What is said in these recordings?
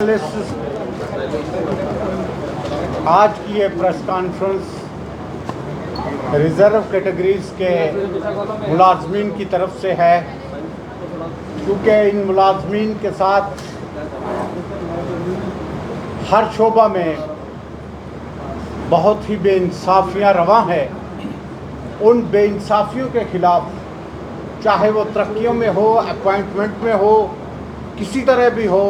आज की ये प्रेस कॉन्फ्रेंस रिज़र्व कैटेगरीज़ के मुलाजमीन की तरफ से है, क्योंकि इन मुलाजमीन के साथ हर शोबा में बहुत ही बेइंसाफ़ियाँ रवां हैं। उन बेइंसाफ़ियों के ख़िलाफ़, चाहे वो तरक्कियों में हो, अपॉइंटमेंट में हो, किसी तरह भी हो,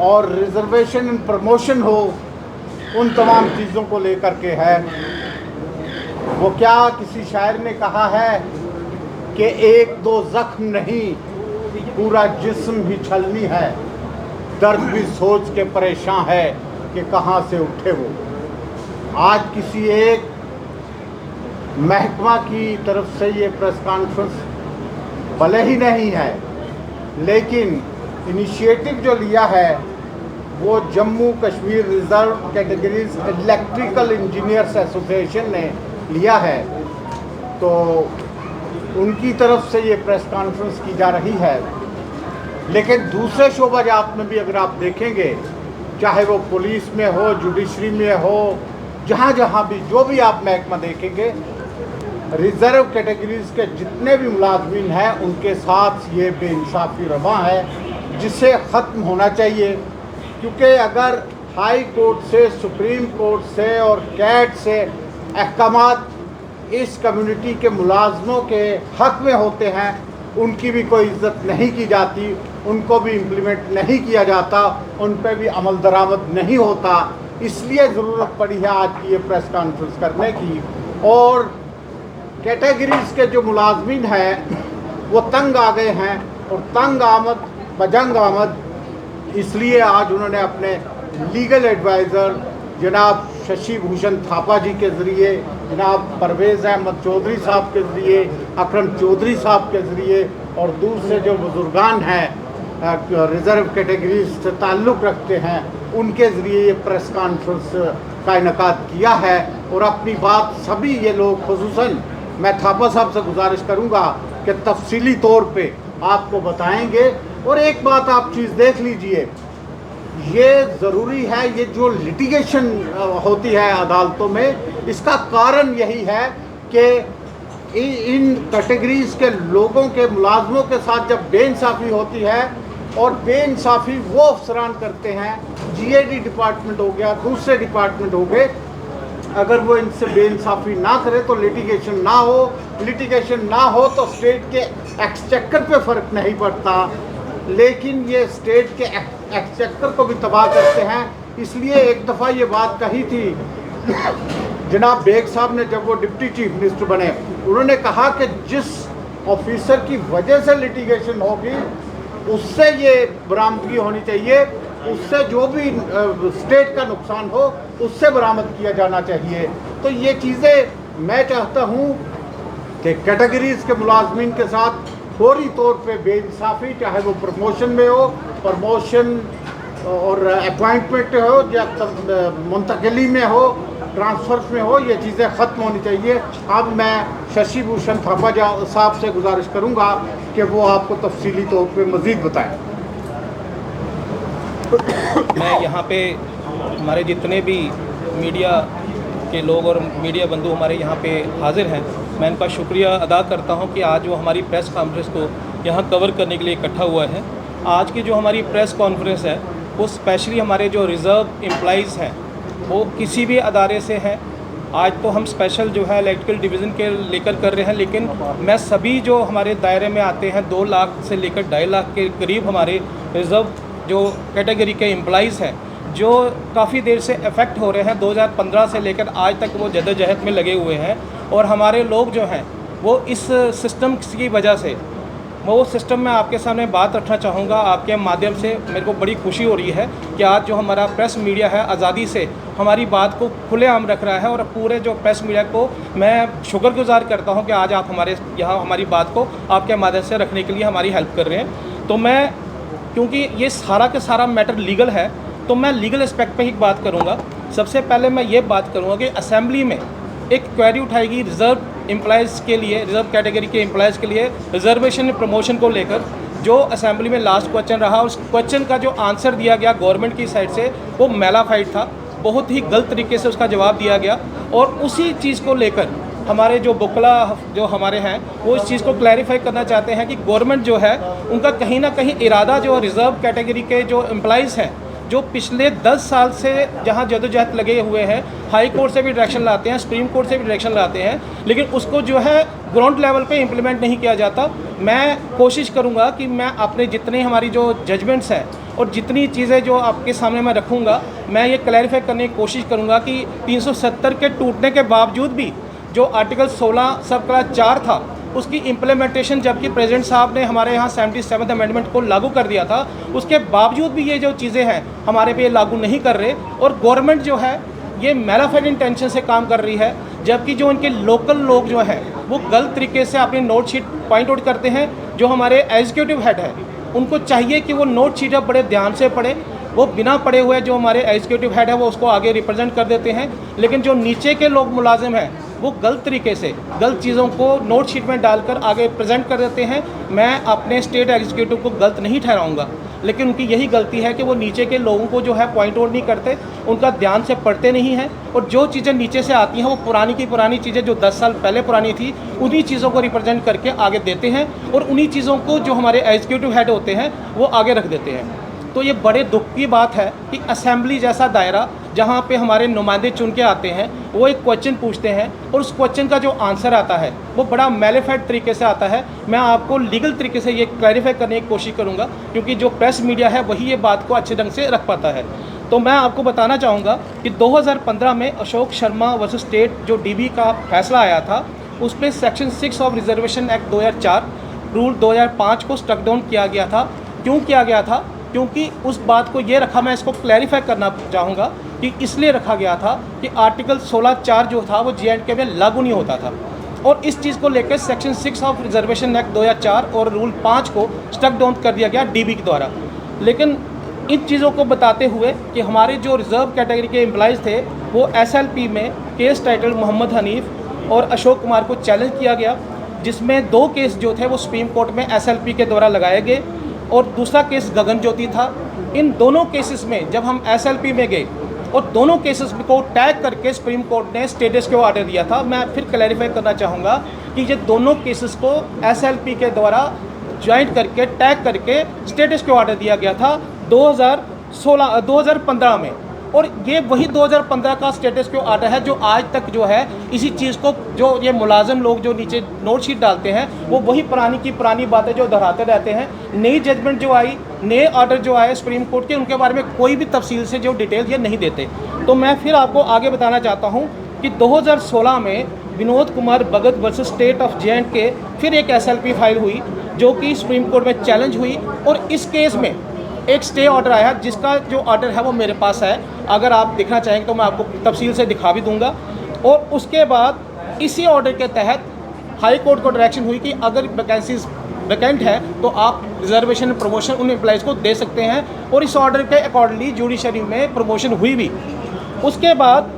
और रिजर्वेशन एंड प्रमोशन हो, उन तमाम चीज़ों को लेकर के है। वो क्या किसी शायर ने कहा है कि एक दो ज़ख्म नहीं, पूरा जिस्म ही छलनी है, दर्द भी सोच के परेशान है कि कहाँ से उठे वो। आज किसी एक महकमा की तरफ से ये प्रेस कॉन्फ्रेंस भले ही नहीं है, लेकिन इनिशिएटिव जो लिया है वो Jammu Kashmir reserve categories electrical engineers association ने लिया है। तो उनकी तरफ से ये प्रेस कॉन्फ्रेंस की जा रही है। लेकिन दूसरे शोबा जात में भी अगर आप देखेंगे, चाहे वो पुलिस में हो, जुडिशरी में हो, जहाँ जहाँ भी जो भी आप महकमा देखेंगे, रिज़र्व कैटेगरीज़ के जितने भी मुलाजमीन हैं उनके साथ ये बेइंसाफ़ी रवां है, जिसे ख़त्म होना चाहिए। क्योंकि अगर हाई कोर्ट से, सुप्रीम कोर्ट से और कैट से अहकामात इस कम्युनिटी के मुलाजमों के हक़ में होते हैं, उनकी भी कोई इज़्ज़त नहीं की जाती, उनको भी इम्प्लीमेंट नहीं किया जाता, उन पर भी अमल दरामद नहीं होता। इसलिए ज़रूरत पड़ी है आज की ये प्रेस कॉन्फ्रेंस करने की। और कैटेगरीज़ के जो मुलाजमीन हैं वो तंग आ गए हैं, और तंग आमद बजंग आमद इसलिए आज उन्होंने अपने लीगल एडवाइज़र जनाब शशि भूषण थापा जी के ज़रिए, जनाब परवेज़ अहमद चौधरी साहब के ज़रिए, अकरम चौधरी साहब के ज़रिए, और दूसरे जो बुज़ुर्गान हैं रिज़र्व कैटेगरीज से ताल्लुक़ रखते हैं, उनके ज़रिए ये प्रेस कॉन्फ्रेंस का इनेकाद किया है। और अपनी बात सभी ये लोग, खुसूसन मैं थापा साहब से गुजारिश करूँगा कि तफसीली तौर पे आपको बताएंगे। और एक बात आप चीज़ देख लीजिए, ये ज़रूरी है, ये जो लिटिगेशन होती है अदालतों में, इसका कारण यही है कि इन कैटेगरीज़ के लोगों के, मुलाजमों के साथ जब बेइंसाफ़ी होती है, और बेइंसाफ़ी वो अफसरान करते हैं, जीएडी डिपार्टमेंट हो गया, दूसरे डिपार्टमेंट हो गए, अगर वो इनसे बेइंसाफ़ी ना करे तो लिटिगेशन ना हो, लिटिगेशन ना हो तो स्टेट के एक्सचेकर पे फ़र्क नहीं पड़ता, लेकिन ये स्टेट के एक्सचेकर को भी तबाह करते हैं। इसलिए एक दफ़ा ये बात कही थी जनाब बेग साहब ने, जब वो डिप्टी चीफ मिनिस्टर बने, उन्होंने कहा कि जिस ऑफिसर की वजह से लिटिगेशन होगी उससे ये बरामदगी होनी चाहिए, उससे जो भी स्टेट का नुकसान हो उससे बरामद किया जाना चाहिए। तो ये चीज़ें मैं चाहता हूँ कि कैटेगरीज़ के मुलाजमीन के साथ फौरी तौर पे बेइंसाफ़ी, चाहे वो प्रमोशन में हो, प्रमोशन और अपॉइंटमेंट हो, या मुंतकिली में हो, ट्रांसफ़र्स में हो, ये चीज़ें ख़त्म होनी चाहिए। अब मैं शशि भूषण थापा साहब से गुजारिश करूँगा कि वो आपको तफसीली तौर पे मज़ीद बताएँ। मैं यहाँ पे हमारे जितने भी मीडिया के लोग और मीडिया बंधु हमारे यहाँ पे हाज़िर हैं, मैं इनका शुक्रिया अदा करता हूँ कि आज वो हमारी प्रेस कॉन्फ्रेंस को यहाँ कवर करने के लिए इकट्ठा हुआ है। आज की जो हमारी प्रेस कॉन्फ्रेंस है वो स्पेशली हमारे जो रिज़र्व एम्प्लॉइज़ हैं वो किसी भी अदारे से हैं। आज तो हम स्पेशल जो है इलेक्ट्रिकल डिवीज़न के लेकर कर रहे हैं, लेकिन मैं सभी जो हमारे दायरे में आते हैं 2 लाख से लेकर 2.5 लाख के करीब हमारे रिज़र्व जो कैटेगरी के एम्प्लॉइज़ हैं, जो काफ़ी देर से अफेक्ट हो रहे हैं, 2015 से लेकर आज तक वो जद्दोजहद में लगे हुए हैं। और हमारे लोग जो हैं वो इस सिस्टम की वजह से, वो सिस्टम में आपके सामने बात रखना चाहूँगा आपके माध्यम से। मेरे को बड़ी खुशी हो रही है कि आज जो हमारा प्रेस मीडिया है आज़ादी से हमारी बात को खुलेआम रख रहा है, और पूरे जो प्रेस मीडिया को मैं शुक्रगुजार करता हूँ कि आज आप हमारे यहाँ हमारी बात को आपके माध्यम से रखने के लिए हमारी हेल्प कर रहे हैं। तो मैं, क्योंकि ये सारा का सारा मैटर लीगल है, तो मैं लीगल एस्पेक्ट पे ही बात करूँगा। सबसे पहले मैं ये बात करूँगा कि असेंबली में एक क्वेरी उठाएगी रिज़र्व एम्प्लॉयज़ के लिए, रिज़र्व कैटेगरी के एम्प्लॉयज़ के लिए रिजर्वेशन प्रमोशन को लेकर, जो असेंबली में लास्ट क्वेश्चन रहा, उस क्वेश्चन का जो आंसर दिया गया गवर्नमेंट की साइड से वो मैलाफाइड था, बहुत ही गलत तरीके से उसका जवाब दिया गया। और उसी चीज़ को लेकर हमारे जो बुकला जो हमारे हैं वो इस चीज़ को क्लैरिफाई करना चाहते हैं कि गवर्नमेंट जो है उनका कहीं ना कहीं इरादा जो रिज़र्व कैटेगरी के जो एम्प्लॉइज़ हैं, जो पिछले 10 साल से जहां जदोजहद लगे हुए हैं, हाई कोर्ट से भी डायरेक्शन लाते हैं, सुप्रीम कोर्ट से भी डायरेक्शन लाते हैं, लेकिन उसको जो है ग्राउंड लेवल पे इम्प्लीमेंट नहीं किया जाता। मैं कोशिश करूंगा कि मैं अपने जितने हमारी जो जजमेंट्स हैं और जितनी चीज़ें जो आपके सामने मैं रखूंगा, मैं ये क्लैरिफाई करने की कोशिश करूंगा कि 370 के टूटने के बावजूद भी जो आर्टिकल 16 सब क्लास 4 था उसकी इम्प्लीमेंटेशन, जबकि प्रेसिडेंट साहब ने हमारे यहाँ 77th अमेंडमेंट को लागू कर दिया था, उसके बावजूद भी ये जो चीज़ें हैं हमारे पे लागू नहीं कर रहे। और गवर्नमेंट जो है ये मैलाफाइड इंटेंशन से काम कर रही है, जबकि जो इनके लोकल लोग जो हैं वो गलत तरीके से अपनी नोट शीट पॉइंट आउट करते हैं। जो हमारे एग्जीक्यूटिव हेड है उनको चाहिए कि वो नोट शीट अब बड़े ध्यान से पढ़े, वो बिना पढ़े हुए जो हमारे एग्जीक्यूटिव हेड है वो उसको आगे रिप्रेजेंट कर देते हैं, लेकिन जो नीचे के लोग मुलाजिम हैं वो गलत तरीके से गलत चीज़ों को नोट शीट में डालकर आगे प्रेजेंट कर देते हैं। मैं अपने स्टेट एग्जीक्यूटिव को गलत नहीं ठहराऊंगा, लेकिन उनकी यही गलती है कि वो नीचे के लोगों को जो है पॉइंट आउट नहीं करते, उनका ध्यान से पढ़ते नहीं हैं, और जो चीज़ें नीचे से आती हैं वो पुरानी की पुरानी चीज़ें जो 10 साल पहले पुरानी थी उन्हीं चीज़ों को रिप्रेजेंट करके आगे देते हैं, और उन्हीं चीज़ों को जो हमारे एग्जीक्यूटिव हेड होते हैं वो आगे रख देते हैं। तो ये बड़े दुख की बात है कि असेंबली जैसा दायरा जहाँ पे हमारे नुमाइंदे चुन के आते हैं, वो एक क्वेश्चन पूछते हैं और उस क्वेश्चन का जो आंसर आता है वो बड़ा मैलिफाइड तरीके से आता है। मैं आपको लीगल तरीके से ये क्लैरिफाई करने की कोशिश करूँगा, क्योंकि जो प्रेस मीडिया है वही ये बात को अच्छे ढंग से रख पाता है। तो मैं आपको बताना चाहूँगा कि 2015 में अशोक शर्मा वर्सेस स्टेट जो डीबी का फैसला आया था, उसमें section 6 of reservation act 2004 rule 2005 को स्ट्रक डाउन किया गया था। क्यों किया गया था? क्योंकि उस बात को ये रखा, मैं इसको क्लैरिफाई करना चाहूँगा कि इसलिए रखा गया था कि आर्टिकल 16(4) जो था वो J&K में लागू नहीं होता था, और इस चीज़ को लेकर सेक्शन 6 ऑफ रिजर्वेशन एक्ट 2004 और रूल 5 को स्ट्रक डाउन कर दिया गया डीबी के द्वारा। लेकिन इन चीज़ों को बताते हुए कि हमारे जो रिजर्व कैटेगरी के एम्प्लॉइज़ थे वो SLP में केस टाइटल मोहम्मद हनीफ और अशोक कुमार को चैलेंज किया गया, जिसमें 2 केस जो थे वो सुप्रीम कोर्ट में SLP के द्वारा लगाए गए, और दूसरा केस गगन ज्योति था। इन दोनों केसेस में जब हम SLP में गए और दोनों केसेस को टैग करके सुप्रीम कोर्ट ने स्टेटस को ऑर्डर दिया था। मैं फिर क्लैरिफाई करना चाहूँगा कि ये दोनों केसेस को SLP के द्वारा ज्वाइंट करके टैग करके स्टेटस को ऑर्डर दिया गया था 2015 में, और ये वही 2015 का स्टेटस को ऑर्डर है जो आज तक जो है इसी चीज़ को, जो ये मुलाजिम लोग जो नीचे नोट शीट डालते हैं वो वही पुरानी की पुरानी बातें जो दोहराते रहते हैं। नई जजमेंट जो आई, नए ऑर्डर जो आए सुप्रीम कोर्ट के, उनके बारे में कोई भी तफसील से जो डिटेल ये नहीं देते। तो मैं फिर आपको आगे बताना चाहता हूँ कि 2016 में Vinod Kumar Bhagat versus state of J&K फिर एक SLP फाइल हुई जो कि सुप्रीम कोर्ट में चैलेंज हुई, और इस केस में एक स्टे ऑर्डर आया जिसका जो ऑर्डर है वो मेरे पास है। अगर आप देखना चाहेंगे तो मैं आपको तफसील से दिखा भी दूंगा। और उसके बाद इसी ऑर्डर के तहत हाई कोर्ट को डायरेक्शन हुई कि अगर वैकेंसीज वैकेंट है तो आप रिजर्वेशन प्रमोशन उन एम्प्लॉइज़ को दे सकते हैं, और इस ऑर्डर के अकॉर्डिंगली जुडिशरी में प्रमोशन हुई भी। उसके बाद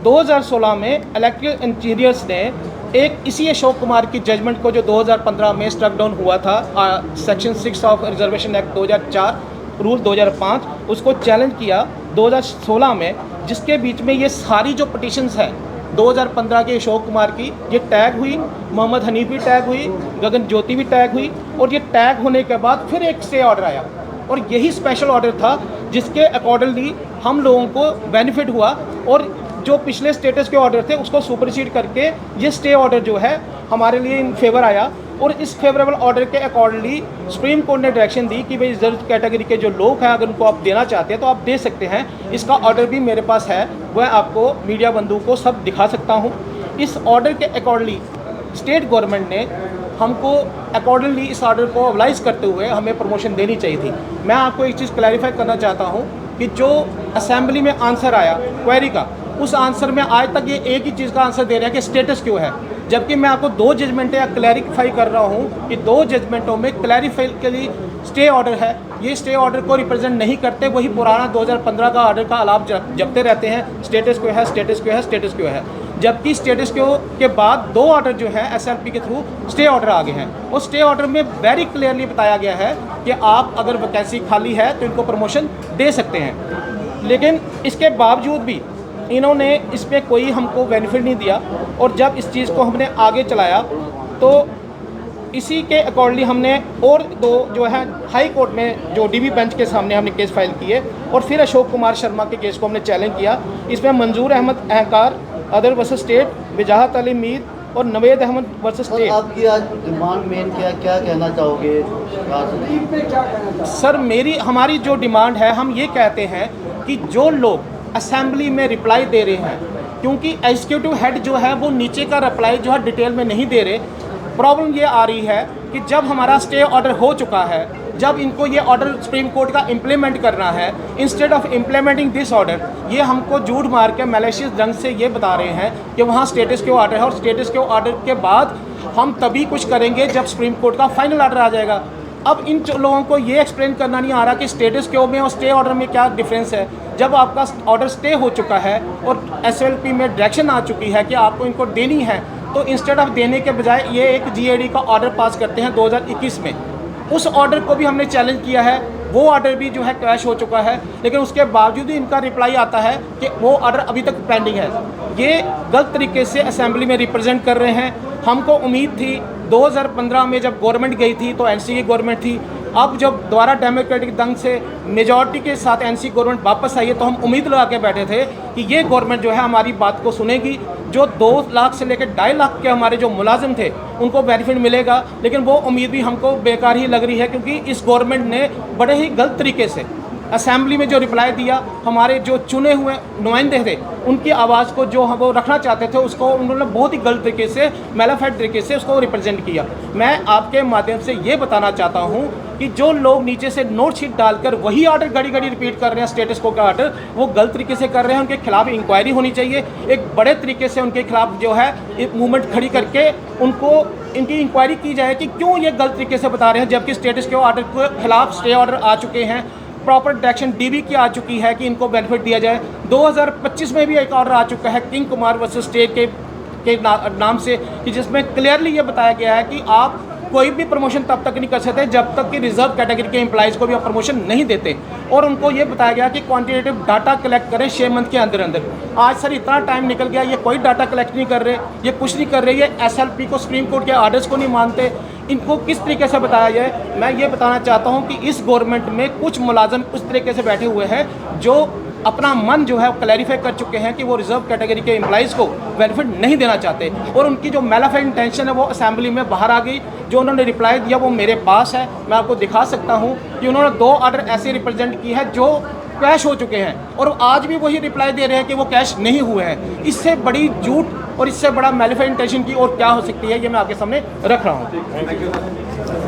2016 में इलेक्ट्रिकल इंजीनियर्स ने एक इसी अशोक कुमार की जजमेंट को जो 2015 में स्ट्रक डाउन हुआ था section 6 of reservation act 2004 rule 2005, उसको चैलेंज किया 2016 में, जिसके बीच में ये सारी जो पटिशन्स हैं 2015 के अशोक कुमार की ये टैग हुई, मोहम्मद हनीफ भी टैग हुई, गगन ज्योति भी टैग हुई, और ये टैग होने के बाद फिर एक स्टे ऑर्डर आया, और यही स्पेशल ऑर्डर था जिसके अकॉर्डिंगली हम लोगों को बेनिफिट हुआ, और जो पिछले स्टेटस के ऑर्डर थे उसको सुपरसीड करके ये स्टे ऑर्डर जो है हमारे लिए इन फेवर आया। और इस फेवरेबल ऑर्डर के अकॉर्डिंगली सुप्रीम कोर्ट ने डायरेक्शन दी कि भाई रिजर्व कैटेगरी के जो लोग हैं अगर उनको आप देना चाहते हैं तो आप दे सकते हैं। इसका ऑर्डर भी मेरे पास है, वह आपको मीडिया बंधुओं को सब दिखा सकता हूँ। इस ऑर्डर के अकॉर्डिंगली स्टेट गवर्नमेंट ने हमको अकॉर्डिंगली इस ऑर्डर को अवलाइज करते हुए हमें प्रमोशन देनी चाहिए थी। मैं आपको एक चीज़ क्लैरिफाई करना चाहता हूँ कि जो असेंबली में आंसर आया क्वेरी का, उस आंसर में आज तक ये एक ही चीज़ का आंसर दे रहा है कि स्टेटस क्यों है, जबकि मैं आपको 2 जजमेंटें क्लैरिफाई कर रहा हूँ कि 2 जजमेंटों में क्लैरिफाई के लिए स्टे ऑर्डर है, ये स्टे ऑर्डर को रिप्रेजेंट नहीं करते, वही पुराना 2015 का ऑर्डर का आलाप जपते रहते हैं, स्टेटस क्वो है, स्टेटस क्वो है, स्टेटस क्वो है। जबकि स्टेटस क्वो के बाद 2 ऑर्डर जो है एसएलपी के थ्रू स्टे ऑर्डर आ गए हैं। उस स्टे ऑर्डर में वेरी क्लियरली बताया गया है कि आप अगर वैकेंसी खाली है तो इनको प्रमोशन दे सकते हैं, लेकिन इसके बावजूद भी इन्होंने इस पर कोई हमको बेनिफिट नहीं दिया। और जब इस चीज़ को हमने आगे चलाया तो इसी के अकॉर्डिंगली हमने और 2 जो है हाई कोर्ट में जो डीबी बेंच के सामने हमने केस फाइल किए और फिर अशोक कुमार शर्मा के केस को हमने चैलेंज किया। इसमें मंजूर अहमद अहंकार अदर वर्सेस स्टेट, वजाहत अली मीर और नवेद अहमद वर्सेस स्टेट। आपकी आज डिमांड मेन क्या कहना चाहोगे? सर हमारी जो डिमांड है, हम ये कहते हैं कि जो लोग असेंबली में रिप्लाई दे रहे हैं, क्योंकि एग्जीक्यूटिव हेड जो है वो नीचे का रिप्लाई जो है डिटेल में नहीं दे रहे। प्रॉब्लम ये आ रही है कि जब हमारा स्टे ऑर्डर हो चुका है, जब इनको ये ऑर्डर सुप्रीम कोर्ट का इम्प्लीमेंट करना है, instead of implementing this order ये हमको झूठ मार के मैलिशियस ढंग से ये बता रहे हैं कि वहाँ स्टेटस क्वो ऑर्डर है और स्टेटस क्वो ऑर्डर के बाद हम तभी कुछ करेंगे जब सुप्रीम कोर्ट का फाइनल ऑर्डर आ जाएगा। अब इन लोगों को ये एक्सप्लेन करना नहीं आ रहा कि स्टेटस क्वो में और स्टे ऑर्डर में क्या डिफरेंस है। जब आपका ऑर्डर स्टे हो चुका है और एसएलपी में डायरेक्शन आ चुकी है कि आपको इनको देनी है, तो इंस्टेड ऑफ देने के बजाय ये एक जीएडी का ऑर्डर पास करते हैं 2021 में। उस ऑर्डर को भी हमने चैलेंज किया है, वो ऑर्डर भी जो है क्रैश हो चुका है, लेकिन उसके बावजूद ही इनका रिप्लाई आता है कि वो ऑर्डर अभी तक पेंडिंग है। ये गलत तरीके से असेंबली में रिप्रेजेंट कर रहे हैं। हमको उम्मीद थी 2015 में जब गवर्नमेंट गई थी तो एनसी की गवर्नमेंट थी, अब जब दोबारा डेमोक्रेटिक ढंग से मेजॉरिटी के साथ एनसी गवर्नमेंट वापस आई है तो हम उम्मीद लगा के बैठे थे कि ये गवर्नमेंट जो है हमारी बात को सुनेगी। जो 2 लाख से लेकर 2.5 लाख के हमारे जो मुलाजिम थे उनको बेनिफिट मिलेगा, लेकिन वो उम्मीद भी हमको बेकार ही लग रही है, क्योंकि इस गवर्नमेंट ने बड़े ही गलत तरीके से असेंबली में जो रिप्लाई दिया, हमारे जो चुने हुए नुमाइंदे थे उनकी आवाज़ को जो वो रखना चाहते थे उसको उन्होंने बहुत ही गलत तरीके से, मैलाफाइड तरीके से उसको रिप्रेजेंट किया। मैं आपके माध्यम से ये बताना चाहता हूँ कि जो लोग नीचे से नोट शीट डालकर वही ऑर्डर घड़ी घड़ी रिपीट कर रहे हैं, स्टेटस को का ऑर्डर, वो गलत तरीके से कर रहे हैं। उनके खिलाफ इंक्वायरी होनी चाहिए, एक बड़े तरीके से उनके खिलाफ जो है एक मूवमेंट खड़ी करके उनको इनकी इंक्वायरी की जाए कि क्यों ये गलत तरीके से बता रहे हैं, जबकि स्टेटस के ऑर्डर के खिलाफ स्टे ऑर्डर आ चुके हैं, प्रॉपर डायरेक्शन डीबी की आ चुकी है कि इनको बेनिफिट दिया जाए। 2025 में भी एक ऑर्डर आ चुका है किंग कुमार वर्सेस स्टेट के नाम से, कि जिसमें क्लियरली ये बताया गया है कि आप कोई भी प्रमोशन तब तक नहीं कर सकते जब तक कि रिजर्व कैटेगरी के एम्प्लॉइज़ को भी आप प्रमोशन नहीं देते। और उनको ये बताया गया कि क्वांटिटेटिव डाटा कलेक्ट करें 6 मंथ के अंदर अंदर। आज सर इतना टाइम निकल गया, ये कोई डाटा कलेक्ट नहीं कर रहे, ये कुछ नहीं कर रहे, ये एसएलपी को, सुप्रीम कोर्ट के ऑर्डर्स को नहीं मानते। इनको किस तरीके से बताया जाए? मैं ये बताना चाहता हूँ कि इस गवर्नमेंट में कुछ मुलाजिम उस तरीके से बैठे हुए हैं जो अपना मन जो है वो क्लैरिफाई कर चुके हैं कि वो रिजर्व कैटेगरी के एम्प्लॉइज़ को बेनिफिट नहीं देना चाहते, और उनकी जो मैलाफाइड इंटेंशन है वो असेंबली में बाहर आ गई। जो उन्होंने रिप्लाई दिया वो मेरे पास है, मैं आपको दिखा सकता हूँ कि उन्होंने 2 ऑर्डर ऐसे रिप्रेजेंट किए हैं जो कैश हो चुके हैं, और आज भी वही रिप्लाई दे रहे हैं कि वो कैश नहीं हुए हैं। इससे बड़ी झूठ और इससे बड़ा मैलिफाइड इंटेंशन की और क्या हो सकती है, ये मैं आपके सामने रख रहा हूँ।